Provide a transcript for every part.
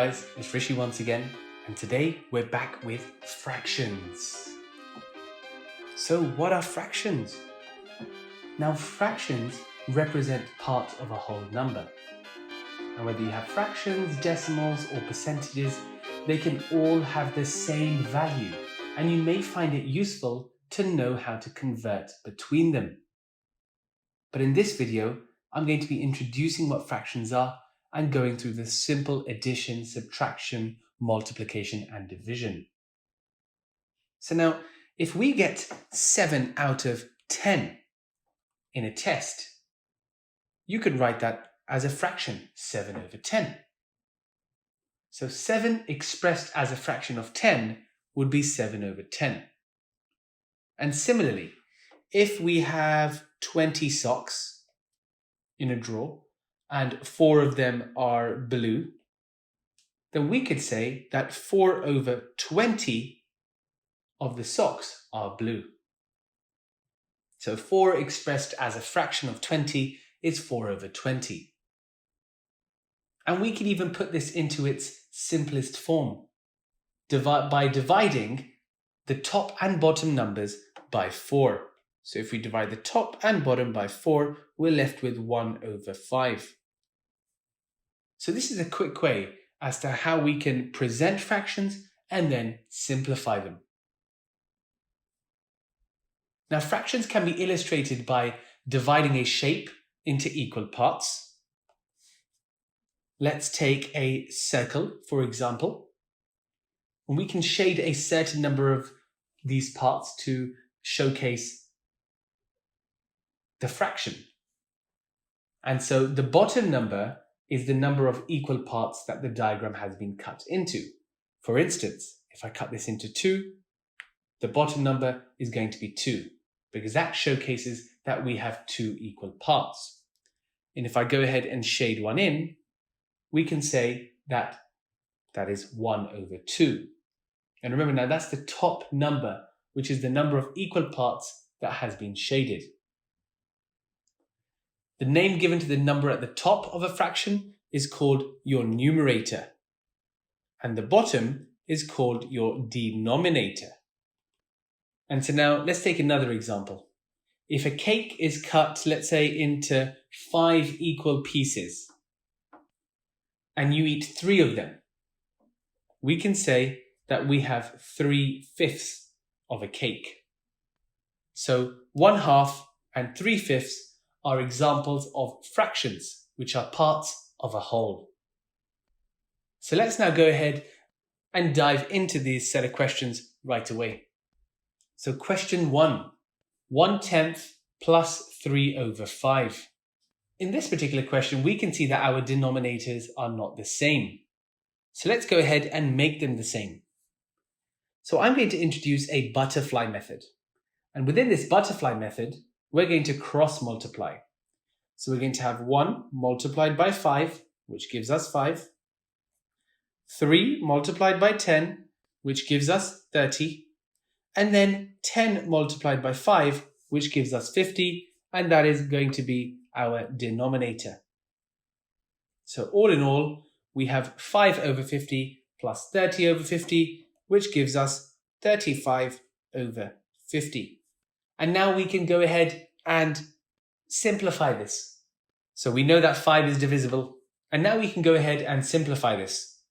guys, it's Rishi once again, and today we're back with fractions. So what are fractions? Now fractions represent part of a whole number. And whether you have fractions, decimals or percentages, they can all have the same value, and you may find it useful to know how to convert between them. But in this video, I'm going to be introducing what fractions are and going through the simple addition, subtraction, multiplication and division. So now, if we get 7 out of 10 in a test, you could write that as a fraction, 7 over 10. So 7 expressed as a fraction of 10 would be 7 over 10. And similarly, if we have 20 socks in a drawer and 4 of them are blue, then we could say that 4 over 20 of the socks are blue. So 4 expressed as a fraction of 20 is 4 over 20. And we can even put this into its simplest form by dividing the top and bottom numbers by 4. So if we divide the top and bottom by 4, we're left with 1 over 5. So this is a quick way as to how we can present fractions and then simplify them. Now fractions can be illustrated by dividing a shape into equal parts. Let's take a circle, for example. And we can shade a certain number of these parts to showcase the fraction. And so the bottom number is the number of equal parts that the diagram has been cut into. For instance, if I cut this into 2, the bottom number is going to be 2, because that showcases that we have 2 equal parts. And if I go ahead and shade one in, we can say that that is 1 over 2. And remember now, that's the top number, which is the number of equal parts that has been shaded. The name given to the number at the top of a fraction is called your numerator, and the bottom is called your denominator. And so now let's take another example. If a cake is cut, let's say, into 5 equal pieces, and you eat 3 of them, we can say that we have 3/5 of a cake. So 1/2 and 3/5 are examples of fractions, which are parts of a whole. So let's now go ahead and dive into these set of questions right away. So question 1, 1/10 plus 3 over 5. In this particular question, we can see that our denominators are not the same. So let's go ahead and make them the same. So I'm going to introduce a butterfly method. And within this butterfly method, we're going to cross multiply. So we're going to have 1 multiplied by 5, which gives us 5. 3 multiplied by 10, which gives us 30. And then 10 multiplied by 5, which gives us 50. And that is going to be our denominator. So all in all, we have 5 over 50 plus 30 over 50, which gives us 35 over 50. And now we can go ahead and simplify this. So we know that 5 is divisible, and now we can go ahead and simplify this.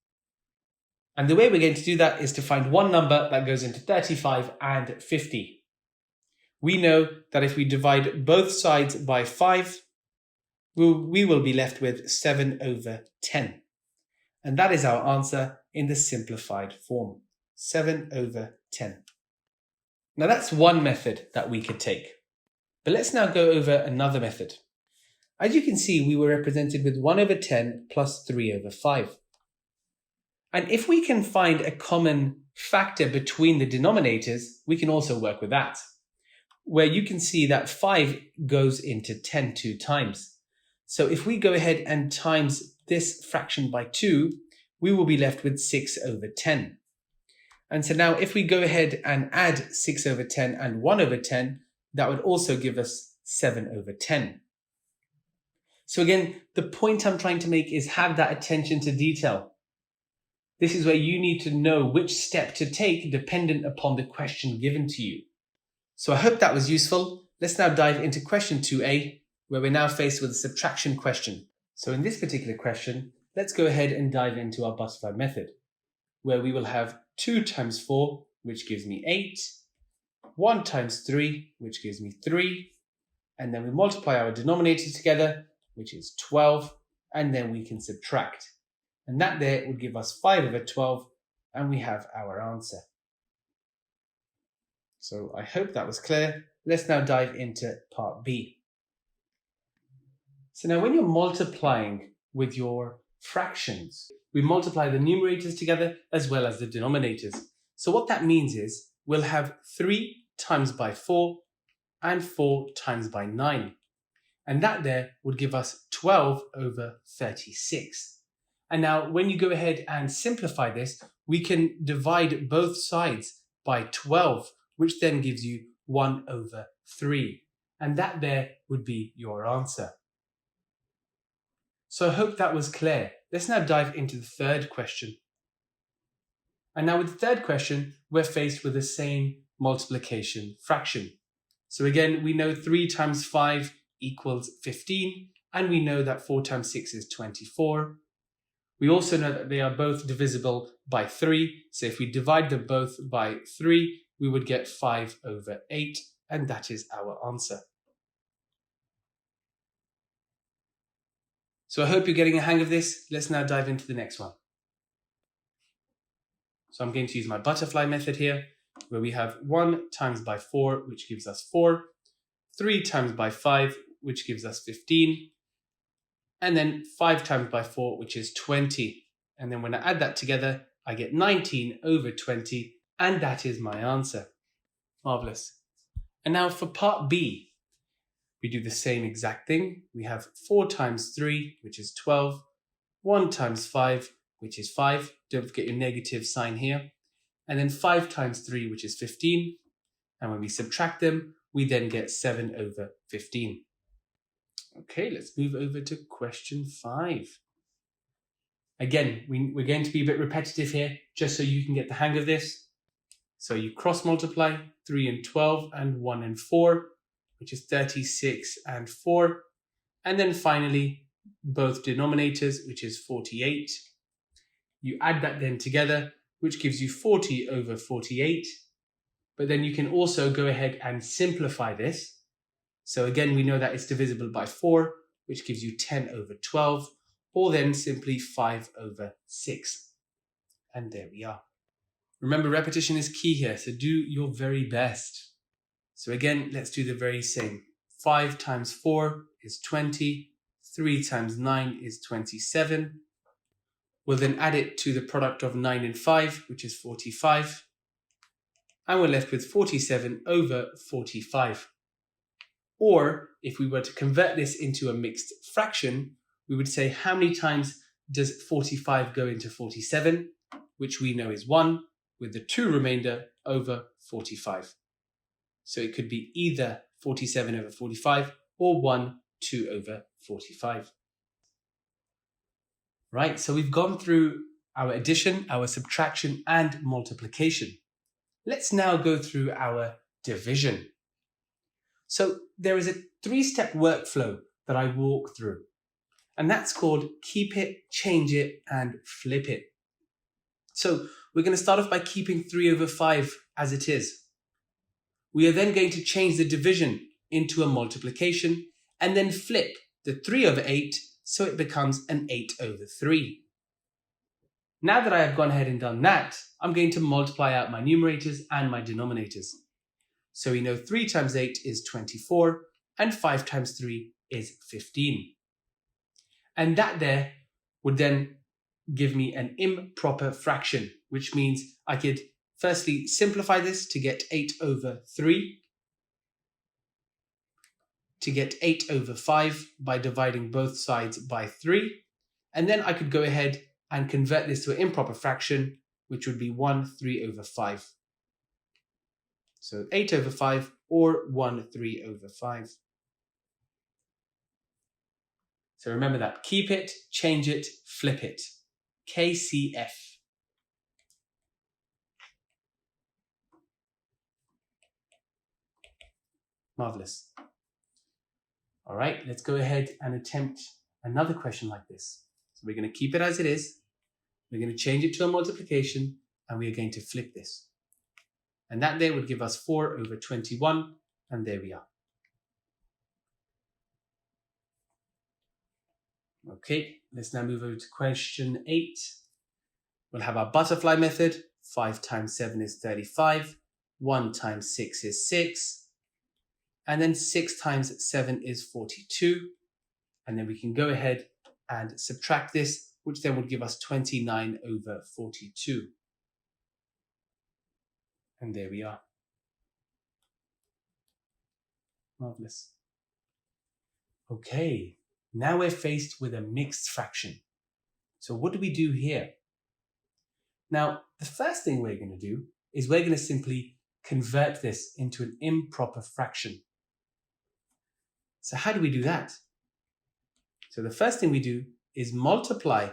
And the way we're going to do that is to find one number that goes into 35 and 50. We know that if we divide both sides by 5, we will be left with 7 over 10. And that is our answer in the simplified form, 7 over 10. Now that's one method that we could take. But let's now go over another method. As you can see, we were represented with 1 over 10 plus 3 over 5. And if we can find a common factor between the denominators, we can also work with that, where you can see that 5 goes into 10 2 times. So if we go ahead and times this fraction by 2, we will be left with 6 over 10. And so now if we go ahead and add 6 over 10 and 1 over 10, that would also give us 7 over 10. So again, the point I'm trying to make is have that attention to detail. This is where you need to know which step to take dependent upon the question given to you. So I hope that was useful. Let's now dive into question 2a, where we're now faced with a subtraction question. So in this particular question, let's go ahead and dive into our butterfly method, where we will have 2 times 4, which gives me 8, 1 times 3, which gives me 3, and then we multiply our denominator together, which is 12, and then we can subtract. And that there would give us 5 over 12, and we have our answer. So I hope that was clear. Let's now dive into part B. So now when you're multiplying with your fractions, we multiply the numerators together as well as the denominators. So what that means is we'll have 3 times by 4 and 4 times by 9. And that there would give us 12 over 36. And now when you go ahead and simplify this, we can divide both sides by 12, which then gives you 1 over 3. And that there would be your answer. So I hope that was clear. Let's now dive into the third question. And now with the third question, we're faced with the same multiplication fraction. So again, we know 3 times 5 equals 15, and we know that 4 times 6 is 24. We also know that they are both divisible by 3, so if we divide them both by 3, we would get 5 over 8, and that is our answer. So I hope you're getting a hang of this. Let's now dive into the next one. So I'm going to use my butterfly method here, where we have 1 times by 4, which gives us 4, 3 times by 5, which gives us 15, and then 5 times by 4, which is 20. And then when I add that together, I get 19 over 20, and that is my answer. Marvelous. And now for part B, we do the same exact thing. We have 4 times 3, which is 12, 1 times 5, which is 5. Don't forget your negative sign here. And then 5 times 3, which is 15. And when we subtract them, we then get 7 over 15. Okay, let's move over to question 5. Again, we're going to be a bit repetitive here, just so you can get the hang of this. So you cross multiply 3 and 12 and 1 and 4, which is 36 and 4. And then finally, both denominators, which is 48. You add that then together, which gives you 40 over 48. But then you can also go ahead and simplify this. So again, we know that it's divisible by 4, which gives you 10 over 12, or then simply 5 over 6. And there we are. Remember, repetition is key here, so do your very best. So again, let's do the very same. 5 times 4 is 20, 3 times 9 is 27. We'll then add it to the product of 9 and 5, which is 45. And we're left with 47 over 45. Or if we were to convert this into a mixed fraction, we would say how many times does 45 go into 47, which we know is 1, with the 2 remainder over 45. So it could be either 47 over 45 or 2 over 45. Right, so we've gone through our addition, our subtraction, and multiplication. Let's now go through our division. So there is a 3-step workflow that I walk through, and that's called keep it, change it, and flip it. So we're going to start off by keeping 3 over 5 as it is. We are then going to change the division into a multiplication and then flip the 3 over 8 so it becomes an 8 over 3. Now that I have gone ahead and done that, I'm going to multiply out my numerators and my denominators. So we know 3 times 8 is 24 and 5 times 3 is 15. And that there would then give me an improper fraction, which means I could firstly simplify this to get 8 over 3, to get 8 over 5 by dividing both sides by 3, and then I could go ahead and convert this to an improper fraction, which would be 1/3 over 5. So 8 over 5 or 1/3 over 5. So remember that. Keep it, change it, flip it. KCF. Marvelous. All right, let's go ahead and attempt another question like this. So we're going to keep it as it is. We're going to change it to a multiplication, and we are going to flip this. And that there would give us 4 over 21, and there we are. Okay, let's now move over to question 8. We'll have our butterfly method. 5 times 7 is 35. 1 times 6 is 6. And then 6 times 7 is 42. And then we can go ahead and subtract this, which then would give us 29 over 42. And there we are. Marvelous. Okay, now we're faced with a mixed fraction. So what do we do here? Now, the first thing we're going to do is we're going to simply convert this into an improper fraction. So how do we do that? So the first thing we do is multiply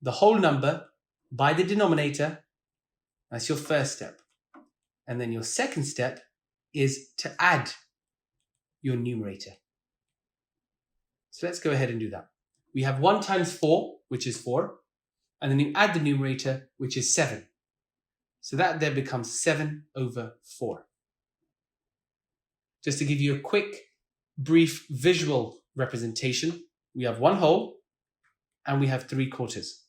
the whole number by the denominator. That's your first step. And then your second step is to add your numerator. So let's go ahead and do that. We have 1 times 4, which is 4. And then you add the numerator, which is 7. So that there becomes 7 over 4. Just to give you a quick, brief visual representation, we have 1 whole and we have 3/4.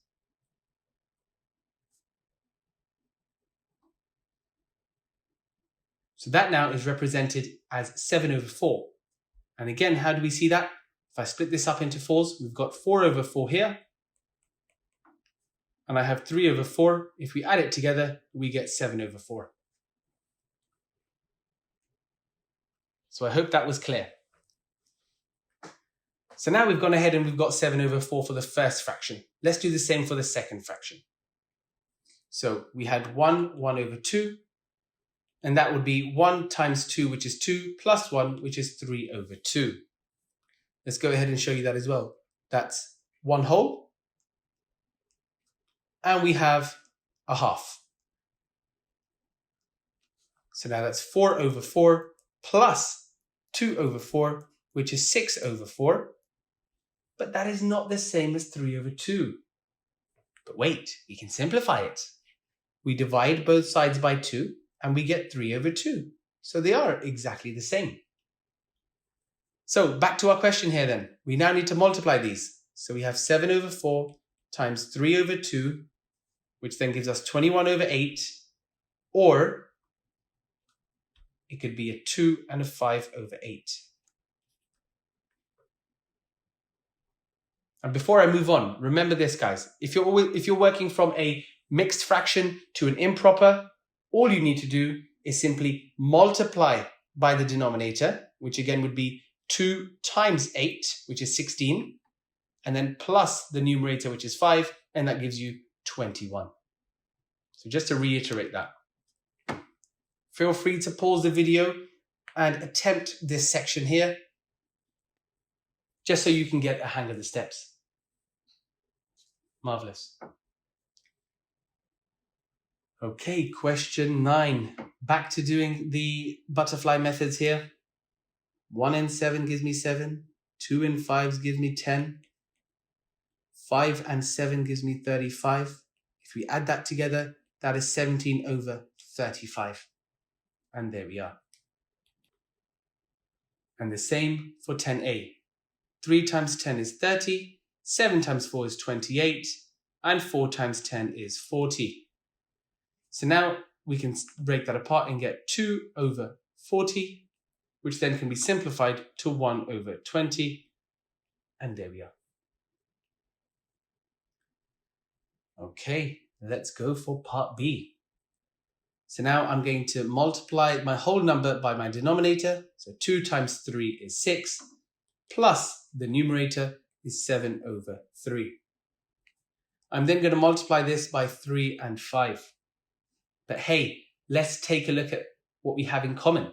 So that now is represented as 7 over 4. And again, how do we see that? If I split this up into 4s, we've got 4 over 4 here. And I have 3 over 4. If we add it together, we get 7 over 4. So I hope that was clear. So now we've gone ahead and we've got 7 over 4 for the first fraction. Let's do the same for the second fraction. So we had 1 over 2. And that would be 1 times 2, which is 2, plus 1, which is 3 over 2. Let's go ahead and show you that as well. That's 1 whole. And we have a half. So now that's 4 over 4 plus 2 over 4, which is 6 over 4. But that is not the same as 3 over 2. But wait, we can simplify it. We divide both sides by 2 and we get 3 over 2. So they are exactly the same. So back to our question here then. We now need to multiply these. So we have 7 over 4 times 3 over 2, which then gives us 21 over 8, or it could be a 2 and a 5 over 8. And before I move on, remember this, guys. If you're working from a mixed fraction to an improper, all you need to do is simply multiply by the denominator, which again would be 2 times 8, which is 16, and then plus the numerator, which is 5, and that gives you 21. So just to reiterate that, feel free to pause the video and attempt this section here, just so you can get a hang of the steps. Marvelous. Okay, question 9. Back to doing the butterfly methods here. 1 and 7 gives me 7. 2 and 5 gives me 10. 5 and 7 gives me 35. If we add that together, that is 17 over 35. And there we are. And the same for 10a. 3 times 10 is 30. 7 times 4 is 28. And 4 times 10 is 40. So now we can break that apart and get 2 over 40, which then can be simplified to 1 over 20. And there we are. Okay, let's go for part B. So now I'm going to multiply my whole number by my denominator. So 2 times 3 is 6, plus the numerator is 7 over 3. I'm then going to multiply this by 3 and 5. But hey, let's take a look at what we have in common.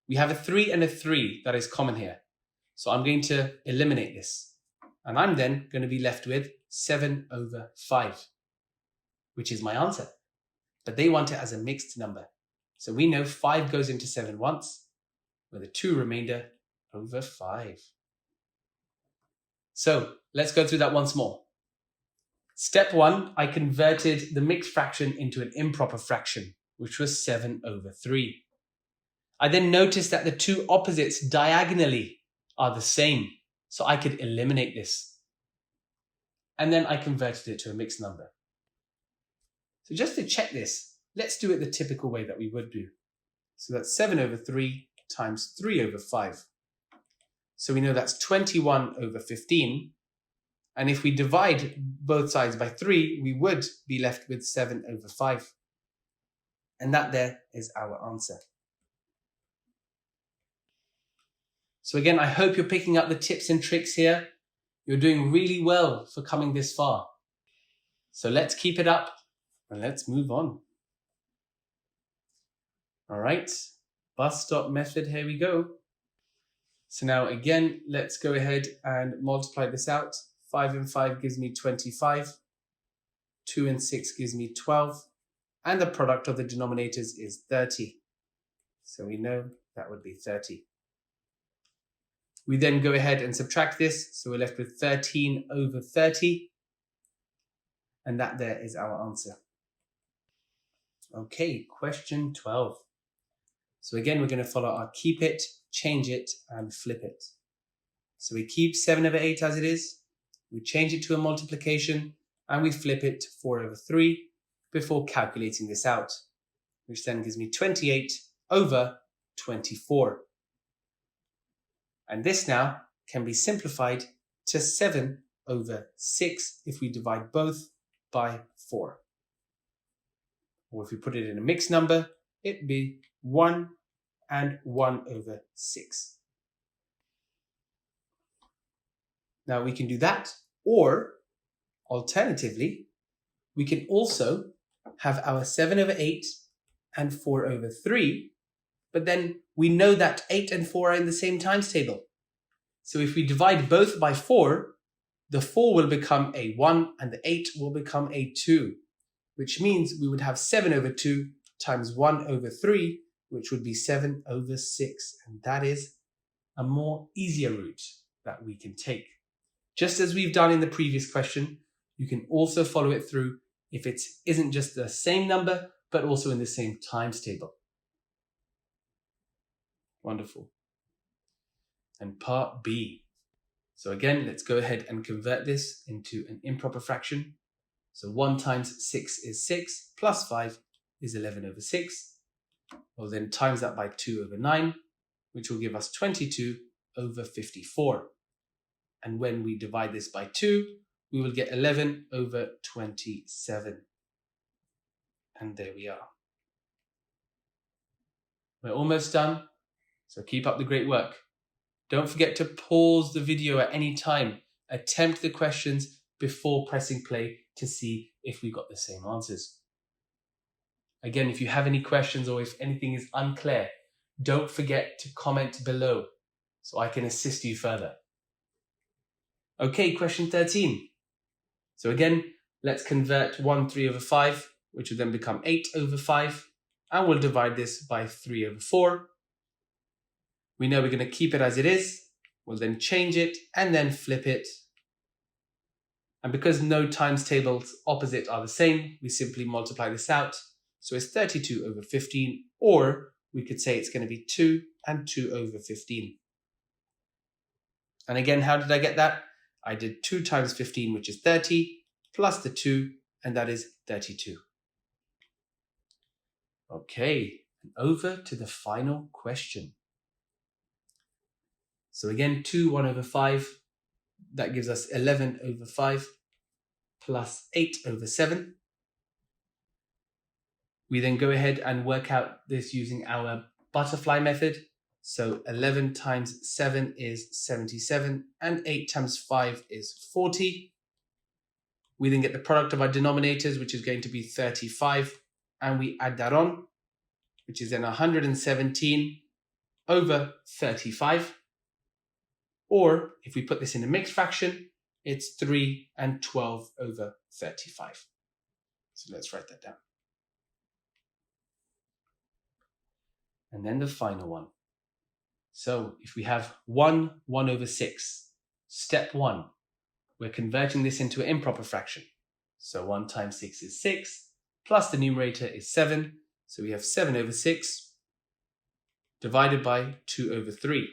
We have a 3 and a 3 that is common here. So I'm going to eliminate this. And I'm then going to be left with 7 over 5, which is my answer. But they want it as a mixed number. So we know 5 goes into 7 once, with a 2 remainder over 5. So let's go through that once more. Step 1, I converted the mixed fraction into an improper fraction, which was 7 over 3. I then noticed that the two opposites diagonally are the same, so I could eliminate this. And then I converted it to a mixed number. So just to check this, let's do it the typical way that we would do. So that's 7 over 3 times 3 over 5. So we know that's 21 over 15. And if we divide both sides by 3, we would be left with 7 over 5. And that there is our answer. So again, I hope you're picking up the tips and tricks here. You're doing really well for coming this far. So let's keep it up and let's move on. All right, bus stop method, here we go. So now again, let's go ahead and multiply this out. 5 and 5 gives me 25. 2 and 6 gives me 12. And the product of the denominators is 30. So we know that would be 30. We then go ahead and subtract this. So we're left with 13 over 30. And that there is our answer. Okay, question 12. So again, we're going to follow our keep it, change it, and flip it. So we keep 7 over 8 as it is. We change it to a multiplication, and we flip it to 4 over 3 before calculating this out, which then gives me 28 over 24. And this now can be simplified to 7 over 6 if we divide both by 4. Or if we put it in a mixed number, it'd be 1 and 1 over 6. Now we can do that, or alternatively, we can also have our 7 over 8 and 4 over 3, but then we know that 8 and 4 are in the same times table. So if we divide both by 4, the 4 will become a 1 and the 8 will become a 2, which means we would have 7 over 2 times 1 over 3, which would be 7 over 6. And that is a more easier route that we can take. Just as we've done in the previous question, you can also follow it through if it isn't just the same number, but also in the same times table. Wonderful. And part B. So again, let's go ahead and convert this into an improper fraction. So 1 times 6 is 6, plus 5 is 11 over 6. We'll then times that by 2 over 9, which will give us 22 over 54. And when we divide this by 2, we will get 11 over 27. And there we are. We're almost done, so keep up the great work. Don't forget to pause the video at any time. Attempt the questions before pressing play to see if we got the same answers. Again, if you have any questions or if anything is unclear, don't forget to comment below so I can assist you further. Okay, question 13. So again, let's convert 1 3 over 5, which will then become 8 over 5, and we'll divide this by 3 over 4. We know we're going to keep it as it is. We'll then change it and then flip it. And because no times tables opposite are the same, we simply multiply this out. So it's 32 over 15, or we could say it's going to be 2 and 2 over 15. And again, how did I get that? I did 2 times 15, which is 30, plus the 2, and that is 32. Okay, and over to the final question. So again, 2 1 over 5, that gives us 11 over 5, plus 8 over 7. We then go ahead and work out this using our butterfly method. So 11 times 7 is 77, and 8 times 5 is 40. We then get the product of our denominators, which is going to be 35, and we add that on, which is then 117 over 35. Or if we put this in a mixed fraction, it's 3 and 12 over 35. So let's write that down. And then the final one. So if we have 1 over 6, step 1, we're converting this into an improper fraction. So 1 times 6 is 6, plus the numerator is 7. So we have 7 over 6 divided by 2 over 3.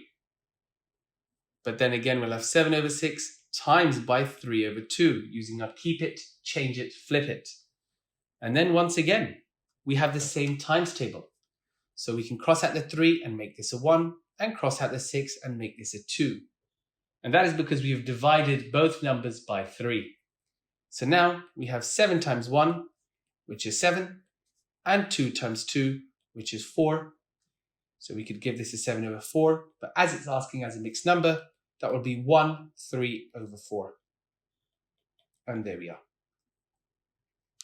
But then again, we'll have 7 over 6 times by 3 over 2, using our keep it, change it, flip it. And then once again, we have the same times table. So we can cross out the 3 and make this a 1, and cross out the 6 and make this a 2. And that is because we have divided both numbers by 3. So now we have 7 times 1, which is 7, and 2 times 2, which is 4. So we could give this a 7 over 4, but as it's asking as a mixed number, that will be 1, 3 over 4. And there we are.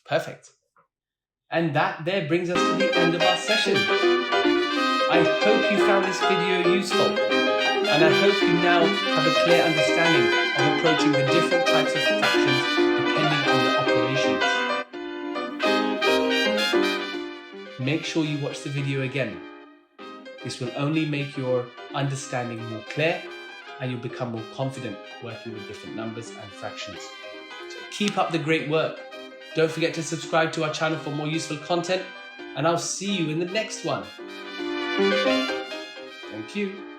Perfect. And that there brings us to the end of our session. I hope you found this video useful, and I hope you now have a clear understanding of approaching the different types of fractions depending on the operations. Make sure you watch the video again. This will only make your understanding more clear, and you'll become more confident working with different numbers and fractions. So keep up the great work. Don't forget to subscribe to our channel for more useful content, and I'll see you in the next one. Thank you.